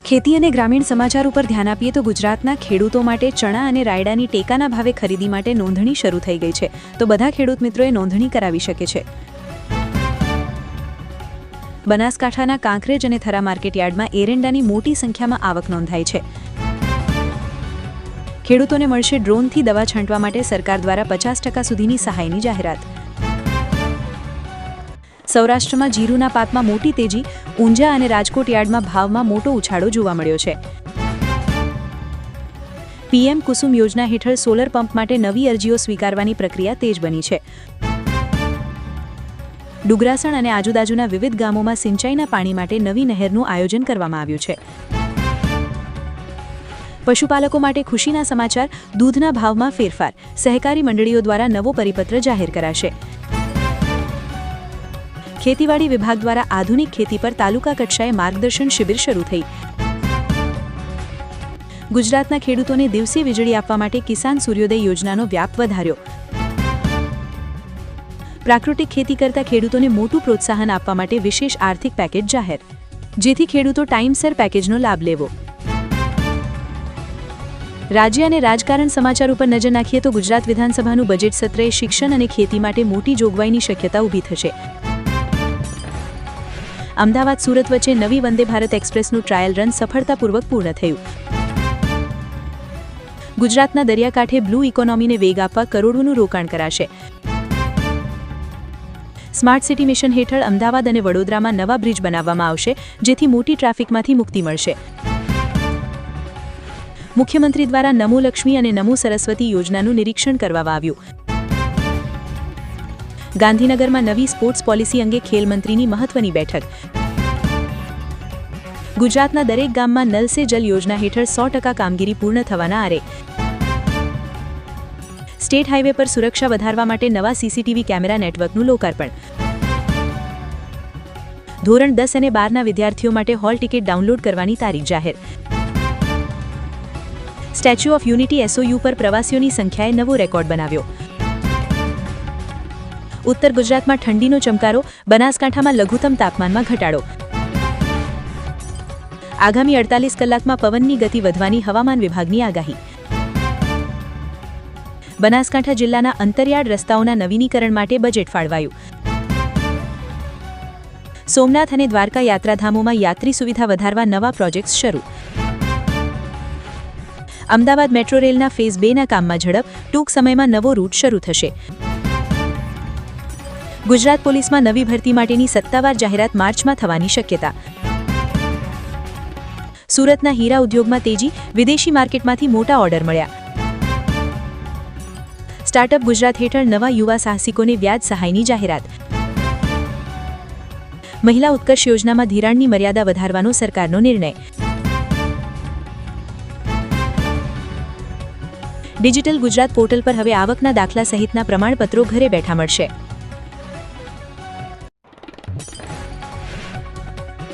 ખેતી અને ગ્રામીણ સમાચાર ઉપર ધ્યાન આપીએ તો ગુજરાતના ખેડૂતો માટે ચણા અને રાયડાની ટેકાના ભાવે ખરીદી માટે નોંધણી શરૂ થઈ ગઈ છે, તો બધા ખેડૂત મિત્રોએ નોંધણી કરાવી શકે છે. બનાસકાંઠાના કાંકરેજ અને થરા માર્કેટયાર્ડમાં એરંડાની મોટી સંખ્યામાં આવક નોંધાઈ છે. ખેડૂતોને મળશે ડ્રોનથી દવા છાંટવા માટે સરકાર દ્વારા 50% સુધીની સહાયની જાહેરાત. સૌરાષ્ટ્રમાં જીરુના પાકમાં મોટી તેજી, ઊંઝા અને રાજકોટ યાર્ડમાં ભાવમાં મોટો ઉછાળો જોવા મળ્યો છે. પીએમ કુસુમ યોજના હેઠળ સોલર પંપ માટે નવી અરજીઓ સ્વીકારવાની પ્રક્રિયા તેજ બની છે. ડુગરાસણ અને આજુબાજુના વિવિધ ગામોમાં સિંચાઈના પાણી માટે નવી નહેરનું આયોજન કરવામાં આવ્યું છે. પશુપાલકો માટે ખુશીના સમાચાર, દૂધના ભાવમાં ફેરફાર, સહકારી મંડળીઓ દ્વારા નવો પરિપત્ર જાહેર કરાશે. ખેતીવાડી વિભાગ દ્વારા આધુનિક ખેતી પર તાલુકા કક્ષાએ માર્ગદર્શન શિબિર શરૂ થઈ. ગુજરાતના ખેડૂતોને દિવસે વીજળી આપવા માટે કિસાન સૂર્યોદય યોજનાનો વ્યાપ વધાર્યો. પ્રાકૃતિક ખેતી કરતા ખેડૂતોને મોટું પ્રોત્સાહન આપવા માટે વિશેષ આર્થિક પેકેજ જાહેર, જેથી ખેડૂતો ટાઈમસર પેકેજનો લાભ લેવો. રાજ્ય અને રાજકારણ સમાચાર ઉપર નજર નાખીએ તો ગુજરાત વિધાનસભાનું બજેટ સત્રએ શિક્ષણ અને ખેતી માટે મોટી જોગવાઈની શક્યતા ઊભી થશે. અમદાવાદ સુરત વચ્ચે નવી વંદે ભારત એક્સપ્રેસનું ટ્રાયલ રન સફળતાપૂર્વક પૂર્ણ થયું. ગુજરાતના દરિયાકાંઠે બ્લુ ઇકોનોમીને વેગ આપવા કરોડોનું રોકાણ કરાશે. સ્માર્ટ સિટી મિશન હેઠળ અમદાવાદ અને વડોદરામાં નવા બ્રિજ બનાવવામાં આવશે, જેથી મોટી ટ્રાફિકમાંથી મુક્તિ મળશે. મુખ્યમંત્રી દ્વારા નમો લક્ષ્મી અને નમો સરસ્વતી યોજનાનું નિરીક્ષણ કરવામાં આવ્યું. ગાંધીનગરમાં નવી સ્પોર્ટ્સ પોલિસી અંગે ખેલ મંત્રીની મહત્વની બેઠક. ગુજરાતના દરેક ગામમાં નલ સે જલ યોજના હેઠળ 100% કામગીરી પૂર્ણ થવાના આરે. સ્ટેટ હાઈવે પર સુરક્ષા વધારવા માટે નવા સીસીટીવી કેમેરા નેટવર્કનું લોકાર્પણ. ધોરણ 10 અને 12ના વિદ્યાર્થીઓ માટે હોલ ટિકિટ ડાઉનલોડ કરવાની તારીખ જાહેર. સ્ટેચ્યુ ઓફ યુનિટી એસઓયુ પર પ્રવાસીઓની સંખ્યાએ નવો રેકોર્ડ બનાવ્યો. ઉત્તર ગુજરાતમાં ઠંડીનો ચમકારો, બનાસકાંઠામાં લઘુત્તમ તાપમાનમાં ઘટાડો. આગામી 48 કલાકમાં પવનની ગતિ વધવાની હવામાન વિભાગની આગાહી. બનાસકાંઠા જિલ્લાના અંતરિયાળ રસ્તાઓના નવીનીકરણ માટે બજેટ ફાળવાયું. સોમનાથ અને દ્વારકા યાત્રાધામોમાં યાત્રી સુવિધા વધારવા નવા પ્રોજેક્ટ્સ શરૂ. અમદાવાદ મેટ્રો રેલના ફેઝ 2ના કામમાં ઝડપ, ટૂંક સમયમાં નવો રૂટ શરૂ થશે. ગુજરાત પોલીસમાં નવી ભરતી માટેની સત્તાવાર જાહેરાત માર્ચમાં થવાની શક્યતા. સુરતના હીરા ઉદ્યોગમાં તેજી, વિદેશી માર્કેટમાંથી મોટા ઓર્ડર મળ્યા. સ્ટાર્ટઅપ ગુજરાત હેઠળ નવા યુવા સાહસિકોને વ્યાજ સહાયની જાહેરાત. મહિલા ઉત્કર્ષ યોજનામાં ધિરાણની મર્યાદા વધારવાનો સરકારનો નિર્ણય. ડિજિટલ ગુજરાત પોર્ટલ પર હવે આવકના દાખલા સહિતના પ્રમાણપત્રો ઘરે બેઠા મળશે.